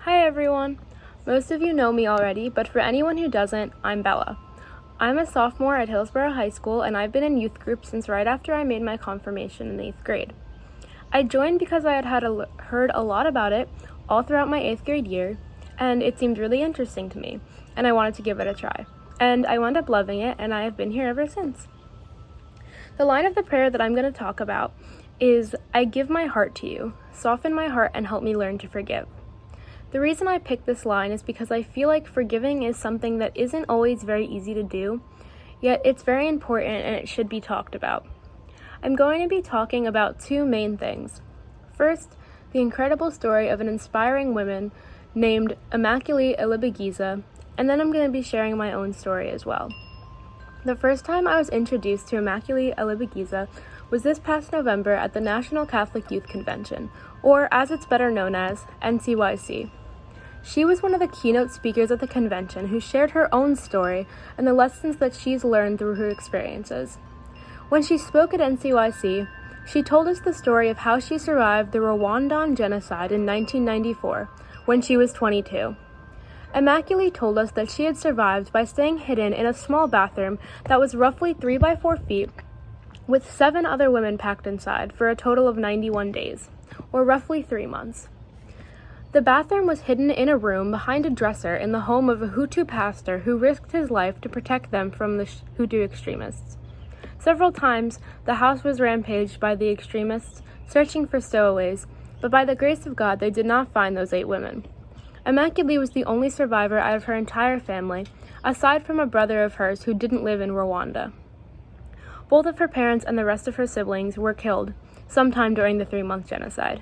Hi everyone! Most of you know me already, but for anyone who doesn't, I'm Bella. I'm a sophomore at Hillsborough High School, and I've been in youth group since right after I made my confirmation in 8th grade. I joined because I had heard a lot about it all throughout my 8th grade year, and it seemed really interesting to me, and I wanted to give it a try. And I wound up loving it, and I have been here ever since. The line of the prayer that I'm going to talk about is, I give my heart to you, soften my heart and help me learn to forgive. The reason I picked this line is because I feel like forgiving is something that isn't always very easy to do, yet it's very important and it should be talked about. I'm going to be talking about two main things. First, the incredible story of an inspiring woman named Immaculee Ilibagiza, and then I'm going to be sharing my own story as well. The first time I was introduced to Immaculee Ilibagiza was this past November at the National Catholic Youth Convention, or as it's better known as, NCYC. She was one of the keynote speakers at the convention who shared her own story and the lessons that she's learned through her experiences. When she spoke at NCYC, she told us the story of how she survived the Rawandan genocide in 1994 when she was 22. Immaculee told us that she had survived by staying hidden in a small bathroom that was roughly 3 by 4 feet with 7 other women packed inside for a total of 91 days, or roughly 3 months. The bathroom was hidden in a room behind a dresser in the home of a Hutu pastor who risked his life to protect them from the Hutu extremists. Several times, the house was rampaged by the extremists, searching for stowaways, but by the grace of God, they did not find those 8 women. Immaculee was the only survivor out of her entire family, aside from a brother of hers who didn't live in Rwanda. Both of her parents and the rest of her siblings were killed sometime during the 3-month genocide.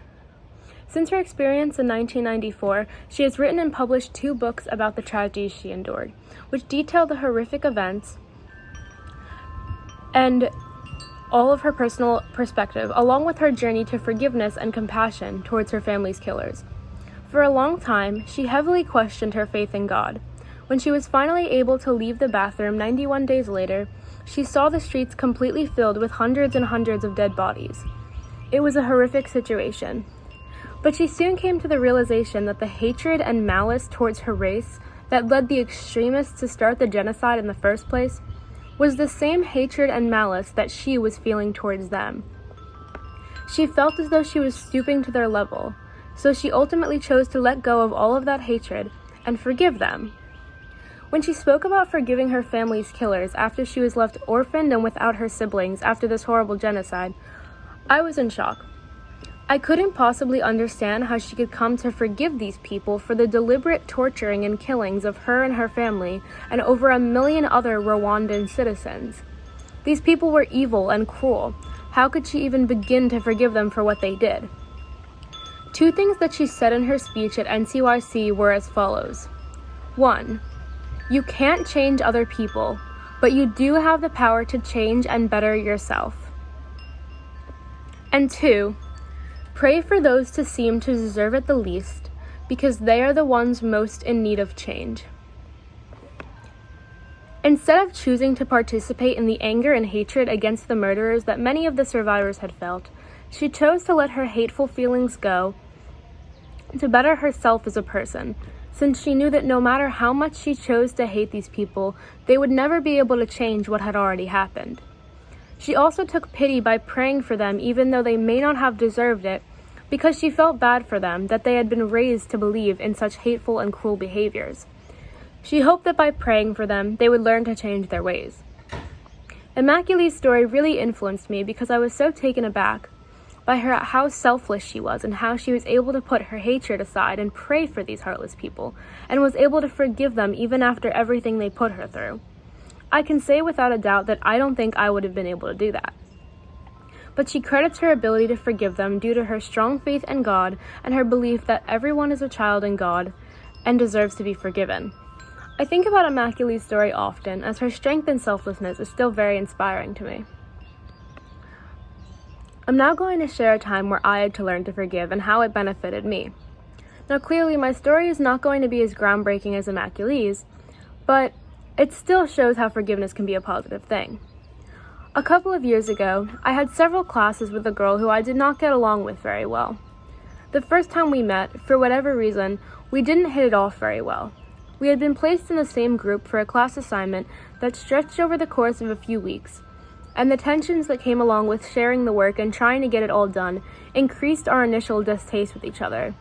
Since her experience in 1994, she has written and published 2 books about the tragedies she endured, which detail the horrific events and all of her personal perspective, along with her journey to forgiveness and compassion towards her family's killers. For a long time, she heavily questioned her faith in God. When she was finally able to leave the bathroom 91 days later, she saw the streets completely filled with hundreds and hundreds of dead bodies. It was a horrific situation. But she soon came to the realization that the hatred and malice towards her race that led the extremists to start the genocide in the first place was the same hatred and malice that she was feeling towards them. She felt as though she was stooping to their level, so she ultimately chose to let go of all of that hatred and forgive them. When she spoke about forgiving her family's killers after she was left orphaned and without her siblings after this horrible genocide, I was in shock. I couldn't possibly understand how she could come to forgive these people for the deliberate torturing and killings of her and her family and over 1 million other Rwandan citizens. These people were evil and cruel. How could she even begin to forgive them for what they did? 2 things that she said in her speech at NCYC were as follows. 1. You can't change other people, but you do have the power to change and better yourself. And 2. Pray for those to seem to deserve it the least, because they are the ones most in need of change. Instead of choosing to participate in the anger and hatred against the murderers that many of the survivors had felt, she chose to let her hateful feelings go to better herself as a person, since she knew that no matter how much she chose to hate these people, they would never be able to change what had already happened. She also took pity by praying for them even though they may not have deserved it, because she felt bad for them that they had been raised to believe in such hateful and cruel behaviors. She hoped that by praying for them, they would learn to change their ways. Immaculee's story really influenced me because I was so taken aback by how selfless she was and how she was able to put her hatred aside and pray for these heartless people, and was able to forgive them even after everything they put her through. I can say without a doubt that I don't think I would have been able to do that. But she credits her ability to forgive them due to her strong faith in God and her belief that everyone is a child in God and deserves to be forgiven. I think about Immaculee's story often, as her strength and selflessness is still very inspiring to me. I'm now going to share a time where I had to learn to forgive and how it benefited me. Now clearly my story is not going to be as groundbreaking as Immaculee's, but it still shows how forgiveness can be a positive thing. A couple of years ago, I had several classes with a girl who I did not get along with very well. The first time we met, for whatever reason, we didn't hit it off very well. We had been placed in the same group for a class assignment that stretched over the course of a few weeks, and the tensions that came along with sharing the work and trying to get it all done increased our initial distaste with each other.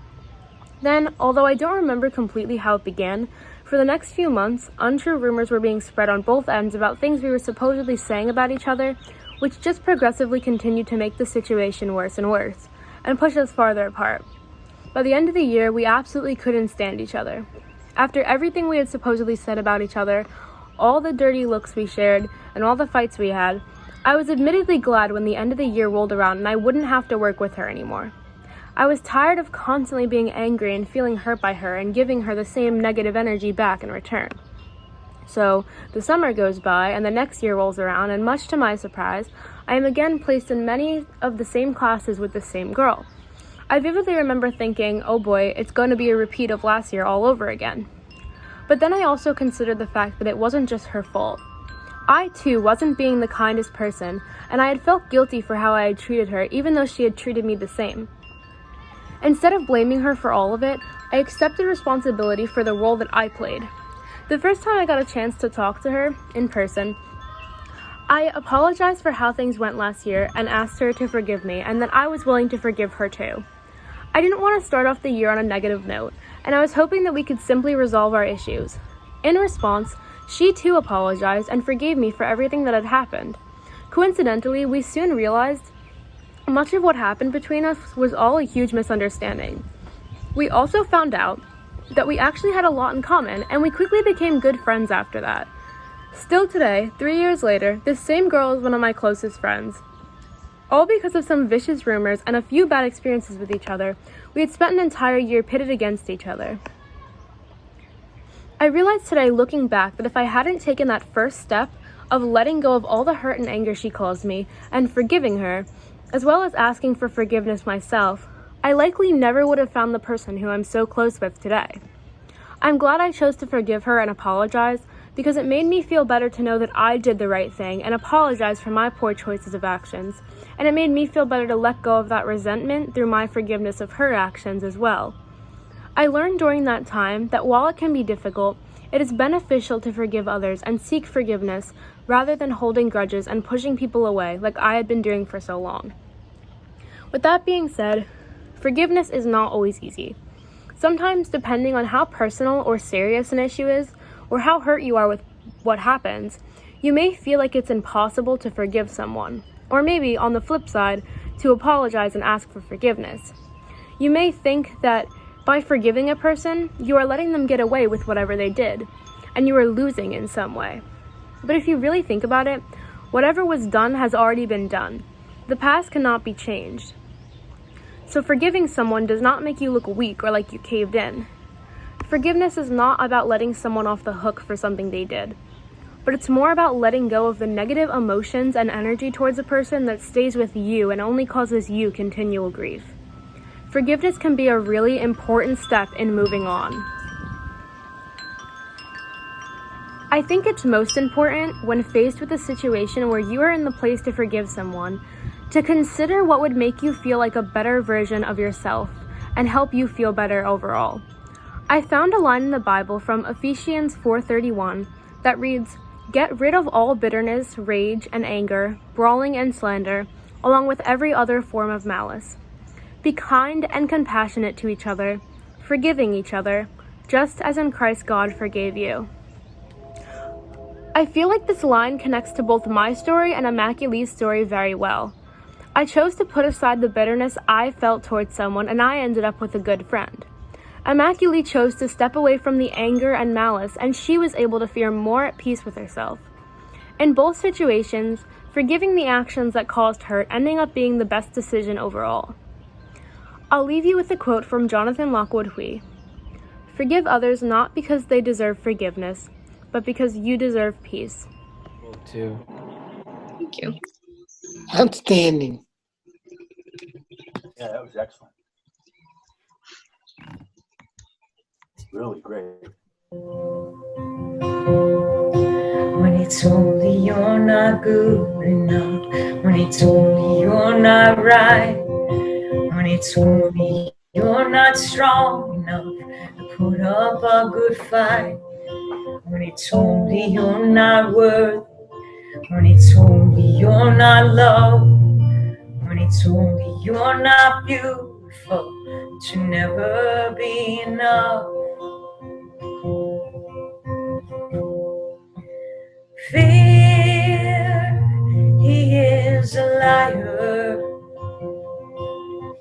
Then, although I don't remember completely how it began, for the next few months, untrue rumors were being spread on both ends about things we were supposedly saying about each other, which just progressively continued to make the situation worse and worse, and push us farther apart. By the end of the year, we absolutely couldn't stand each other. After everything we had supposedly said about each other, all the dirty looks we shared, and all the fights we had, I was admittedly glad when the end of the year rolled around and I wouldn't have to work with her anymore. I was tired of constantly being angry and feeling hurt by her and giving her the same negative energy back in return. So, the summer goes by and the next year rolls around, and much to my surprise, I am again placed in many of the same classes with the same girl. I vividly remember thinking, oh boy, it's going to be a repeat of last year all over again. But then I also considered the fact that it wasn't just her fault. I too wasn't being the kindest person, and I had felt guilty for how I had treated her, even though she had treated me the same. Instead of blaming her for all of it, I accepted responsibility for the role that I played. The first time I got a chance to talk to her in person, I apologized for how things went last year and asked her to forgive me, and that I was willing to forgive her too. I didn't want to start off the year on a negative note, and I was hoping that we could simply resolve our issues. In response, she too apologized and forgave me for everything that had happened. Coincidentally, we soon realized much of what happened between us was all a huge misunderstanding. We also found out that we actually had a lot in common, and we quickly became good friends after that. Still today, 3 years later, this same girl is one of my closest friends. All because of some vicious rumors and a few bad experiences with each other, we had spent an entire year pitted against each other. I realized today, looking back, that if I hadn't taken that first step of letting go of all the hurt and anger she caused me and forgiving her, as well as asking for forgiveness myself, I likely never would have found the person who I'm so close with today. I'm glad I chose to forgive her and apologize, because it made me feel better to know that I did the right thing and apologize for my poor choices of actions, and it made me feel better to let go of that resentment through my forgiveness of her actions as well. I learned during that time that while it can be difficult, it is beneficial to forgive others and seek forgiveness rather than holding grudges and pushing people away like I had been doing for so long. With that being said, forgiveness is not always easy. Sometimes, depending on how personal or serious an issue is, or how hurt you are with what happens, you may feel like it's impossible to forgive someone, or maybe, on the flip side, to apologize and ask for forgiveness. You may think that by forgiving a person, you are letting them get away with whatever they did, and you are losing in some way. But if you really think about it, whatever was done has already been done. The past cannot be changed. So forgiving someone does not make you look weak or like you caved in. Forgiveness is not about letting someone off the hook for something they did, but it's more about letting go of the negative emotions and energy towards a person that stays with you and only causes you continual grief. Forgiveness can be a really important step in moving on. I think it's most important when faced with a situation where you are in the place to forgive someone, to consider what would make you feel like a better version of yourself and help you feel better overall. I found a line in the Bible from Ephesians 4:31 that reads, "Get rid of all bitterness, rage, and anger, brawling and slander, along with every other form of malice. Be kind and compassionate to each other, forgiving each other, just as in Christ God forgave you." I feel like this line connects to both my story and Immaculate's story very well. I chose to put aside the bitterness I felt towards someone, and I ended up with a good friend. Immaculate chose to step away from the anger and malice, and she was able to feel more at peace with herself. In both situations, forgiving the actions that caused hurt ending up being the best decision overall. I'll leave you with a quote from Jonathan Lockwood Hui. "Forgive others not because they deserve forgiveness, but because you deserve peace." Too. Thank you. Outstanding. Yeah, that was excellent. Really great. When it's only you're not good enough, when it's only you're not right, when it's only you're not strong enough to put up a good fight. When it's only you're not worth, when it's only you're not loved, when it's only you're not beautiful, to never be enough. Fear, he is a liar.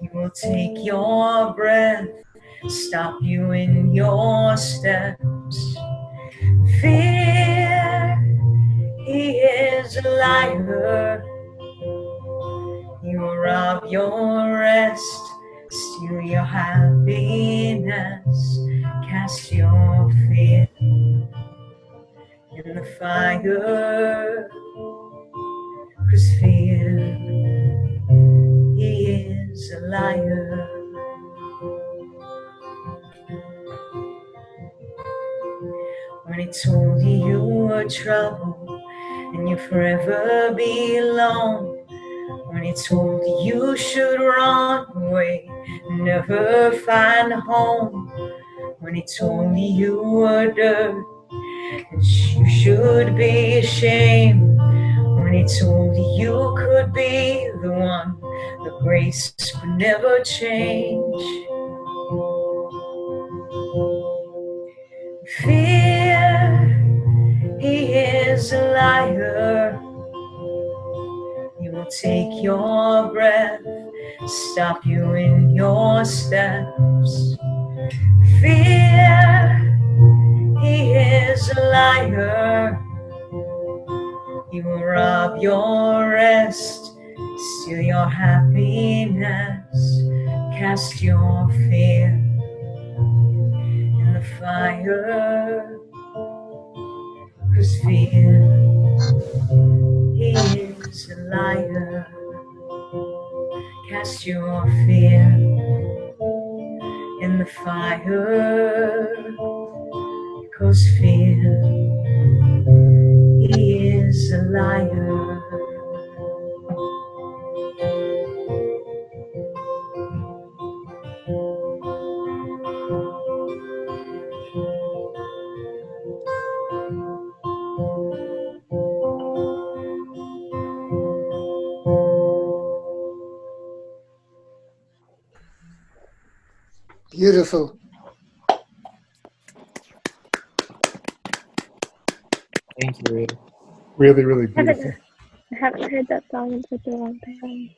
He will take your breath, stop you in your steps. Fear, he is a liar. He will rob your rest, steal your happiness, cast your fear in the fire. 'Cause fear, he is a liar. When he told you you were trouble and you forever be alone, when he told you you should run away and never find a home, when he told you you were dirt and you should be ashamed, when he told you you could be the one the grace could never change. Fear, he is a liar. He will take your breath, stop you in your steps. Fear, he is a liar. He will rob your rest, steal your happiness, cast your fear in the fire. 'Cause fear, he is a liar. Cast your fear in the fire. 'Cause fear, he is a liar. Beautiful. Thank you, Rea. Really, really I haven't, beautiful. I haven't heard that song in such a long time.